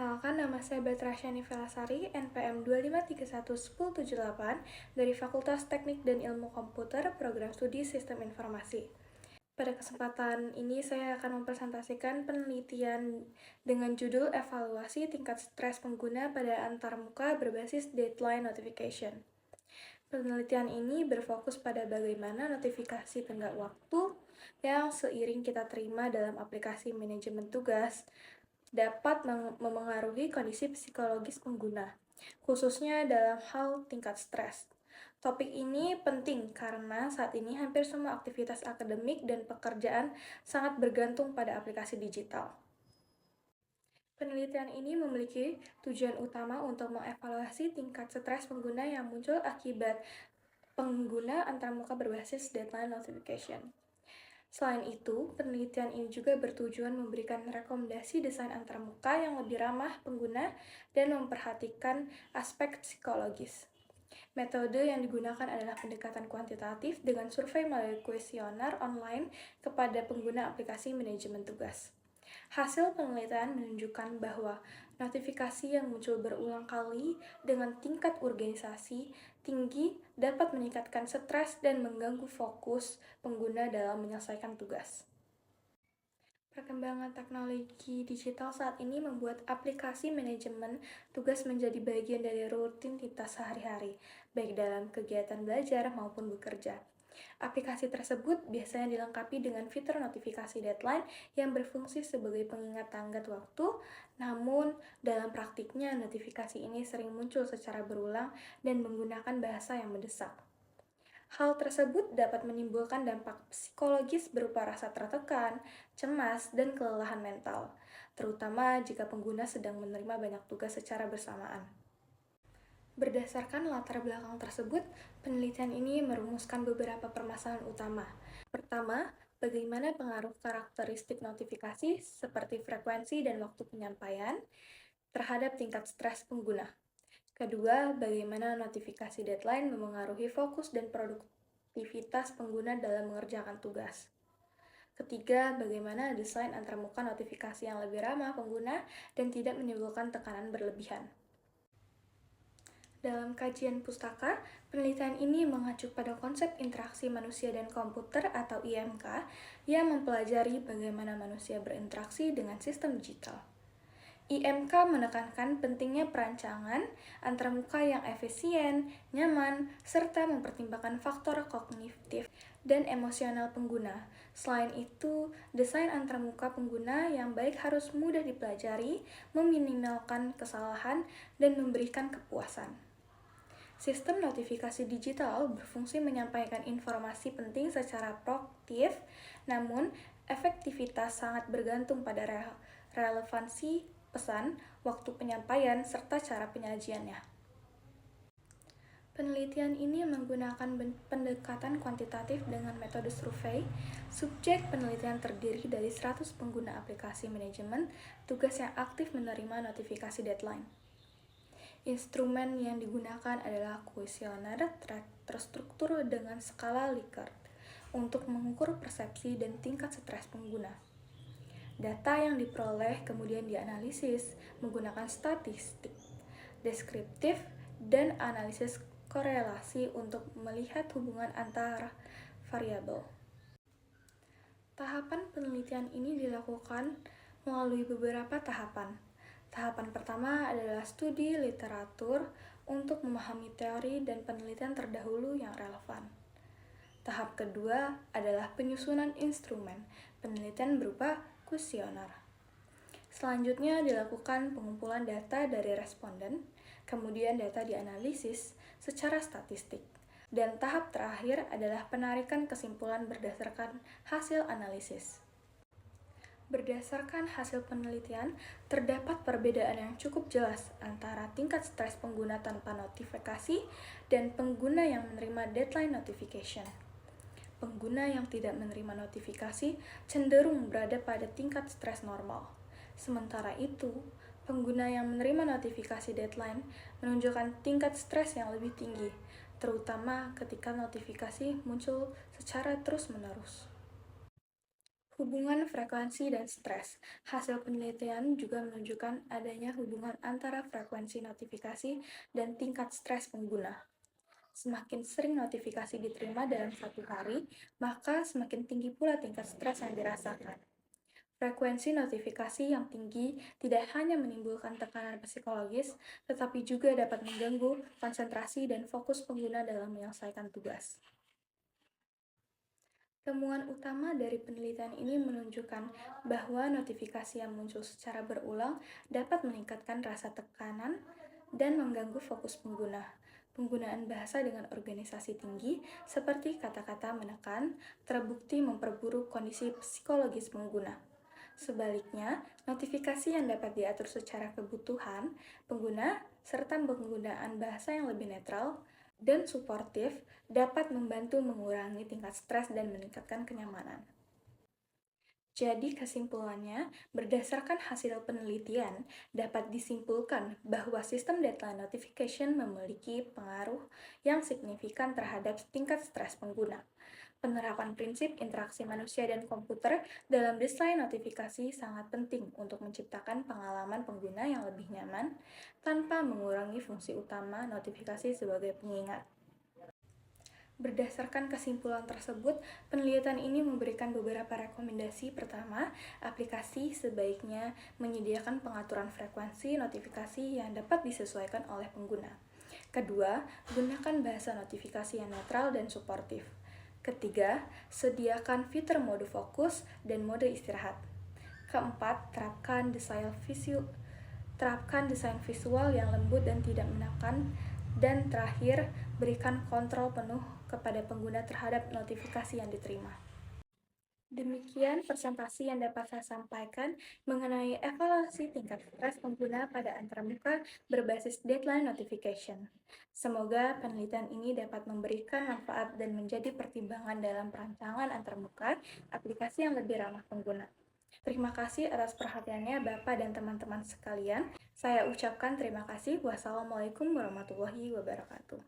Perkenalkan, nama saya Batrasyani Velasari, NPM 2531178 dari Fakultas Teknik dan Ilmu Komputer, Program Studi Sistem Informasi. Pada kesempatan ini saya akan mempresentasikan penelitian dengan judul Evaluasi Tingkat Stres Pengguna pada Antarmuka Berbasis Deadline Notification. Penelitian ini berfokus pada bagaimana notifikasi tenggat waktu yang seiring kita terima dalam aplikasi manajemen tugas dapat memengaruhi kondisi psikologis pengguna, khususnya dalam hal tingkat stres. Topik ini penting karena saat ini hampir semua aktivitas akademik dan pekerjaan sangat bergantung pada aplikasi digital. Penelitian ini memiliki tujuan utama untuk mengevaluasi tingkat stres pengguna yang muncul akibat pengguna antarmuka berbasis deadline notification. Selain itu, penelitian ini juga bertujuan memberikan rekomendasi desain antarmuka yang lebih ramah pengguna dan memperhatikan aspek psikologis. Metode yang digunakan adalah pendekatan kuantitatif dengan survei melalui kuesioner online kepada pengguna aplikasi manajemen tugas. Hasil penelitian menunjukkan bahwa notifikasi yang muncul berulang kali dengan tingkat urgenisasi tinggi dapat meningkatkan stres dan mengganggu fokus pengguna dalam menyelesaikan tugas. Perkembangan teknologi digital saat ini membuat aplikasi manajemen tugas menjadi bagian dari rutinitas sehari-hari, baik dalam kegiatan belajar maupun bekerja. Aplikasi tersebut biasanya dilengkapi dengan fitur notifikasi deadline yang berfungsi sebagai pengingat tenggat waktu, namun dalam praktiknya notifikasi ini sering muncul secara berulang dan menggunakan bahasa yang mendesak. Hal tersebut dapat menimbulkan dampak psikologis berupa rasa tertekan, cemas, dan kelelahan mental, terutama jika pengguna sedang menerima banyak tugas secara bersamaan. Berdasarkan latar belakang tersebut, penelitian ini merumuskan beberapa permasalahan utama. Pertama, bagaimana pengaruh karakteristik notifikasi seperti frekuensi dan waktu penyampaian terhadap tingkat stres pengguna. Kedua, bagaimana notifikasi deadline memengaruhi fokus dan produktivitas pengguna dalam mengerjakan tugas. Ketiga, bagaimana desain antarmuka notifikasi yang lebih ramah pengguna dan tidak menimbulkan tekanan berlebihan. Dalam kajian pustaka, penelitian ini mengacu pada konsep interaksi manusia dan komputer atau IMK yang mempelajari bagaimana manusia berinteraksi dengan sistem digital. IMK menekankan pentingnya perancangan antarmuka yang efisien, nyaman, serta mempertimbangkan faktor kognitif dan emosional pengguna. Selain itu, desain antarmuka pengguna yang baik harus mudah dipelajari, meminimalkan kesalahan, dan memberikan kepuasan. Sistem notifikasi digital berfungsi menyampaikan informasi penting secara proaktif, namun efektivitas sangat bergantung pada relevansi pesan, waktu penyampaian, serta cara penyajiannya. Penelitian ini menggunakan pendekatan kuantitatif dengan metode survei. Subjek penelitian terdiri dari 100 pengguna aplikasi manajemen tugas yang aktif menerima notifikasi deadline. Instrumen yang digunakan adalah kuesioner terstruktur dengan skala Likert untuk mengukur persepsi dan tingkat stres pengguna. Data yang diperoleh kemudian dianalisis menggunakan statistik, deskriptif, dan analisis korelasi untuk melihat hubungan antara variabel. Tahapan penelitian ini dilakukan melalui beberapa tahapan. Tahapan pertama adalah studi literatur untuk memahami teori dan penelitian terdahulu yang relevan. Tahap kedua adalah penyusunan instrumen penelitian berupa kuesioner. Selanjutnya dilakukan pengumpulan data dari responden, kemudian data dianalisis secara statistik. Dan tahap terakhir adalah penarikan kesimpulan berdasarkan hasil analisis. Berdasarkan hasil penelitian, terdapat perbedaan yang cukup jelas antara tingkat stres pengguna tanpa notifikasi dan pengguna yang menerima deadline notification. Pengguna yang tidak menerima notifikasi cenderung berada pada tingkat stres normal. Sementara itu, pengguna yang menerima notifikasi deadline menunjukkan tingkat stres yang lebih tinggi, terutama ketika notifikasi muncul secara terus-menerus. Hubungan frekuensi dan stres. Hasil penelitian juga menunjukkan adanya hubungan antara frekuensi notifikasi dan tingkat stres pengguna. Semakin sering notifikasi diterima dalam satu hari, maka semakin tinggi pula tingkat stres yang dirasakan. Frekuensi notifikasi yang tinggi tidak hanya menimbulkan tekanan psikologis, tetapi juga dapat mengganggu konsentrasi dan fokus pengguna dalam menyelesaikan tugas. Temuan utama dari penelitian ini menunjukkan bahwa notifikasi yang muncul secara berulang dapat meningkatkan rasa tekanan dan mengganggu fokus pengguna. Penggunaan bahasa dengan organisasi tinggi, seperti kata-kata menekan, terbukti memperburuk kondisi psikologis pengguna. Sebaliknya, notifikasi yang dapat diatur secara kebutuhan pengguna serta penggunaan bahasa yang lebih netral dan suportif dapat membantu mengurangi tingkat stres dan meningkatkan kenyamanan. Jadi kesimpulannya, berdasarkan hasil penelitian, dapat disimpulkan bahwa sistem deadline notification memiliki pengaruh yang signifikan terhadap tingkat stres pengguna. Penerapan prinsip interaksi manusia dan komputer dalam desain notifikasi sangat penting untuk menciptakan pengalaman pengguna yang lebih nyaman tanpa mengurangi fungsi utama notifikasi sebagai pengingat. Berdasarkan kesimpulan tersebut, penelitian ini memberikan beberapa rekomendasi. Pertama, aplikasi sebaiknya menyediakan pengaturan frekuensi notifikasi yang dapat disesuaikan oleh pengguna. Kedua, gunakan bahasa notifikasi yang netral dan suportif. Ketiga, sediakan fitur mode fokus dan mode istirahat. Keempat, terapkan desain visual yang lembut dan tidak menekan. Dan terakhir, berikan kontrol penuh kepada pengguna terhadap notifikasi yang diterima. Demikian presentasi yang dapat saya sampaikan mengenai evaluasi tingkat stres pengguna pada antarmuka berbasis deadline notification. Semoga penelitian ini dapat memberikan manfaat dan menjadi pertimbangan dalam perancangan antarmuka aplikasi yang lebih ramah pengguna. Terima kasih atas perhatiannya Bapak dan teman-teman sekalian. Saya ucapkan terima kasih. Wassalamualaikum warahmatullahi wabarakatuh.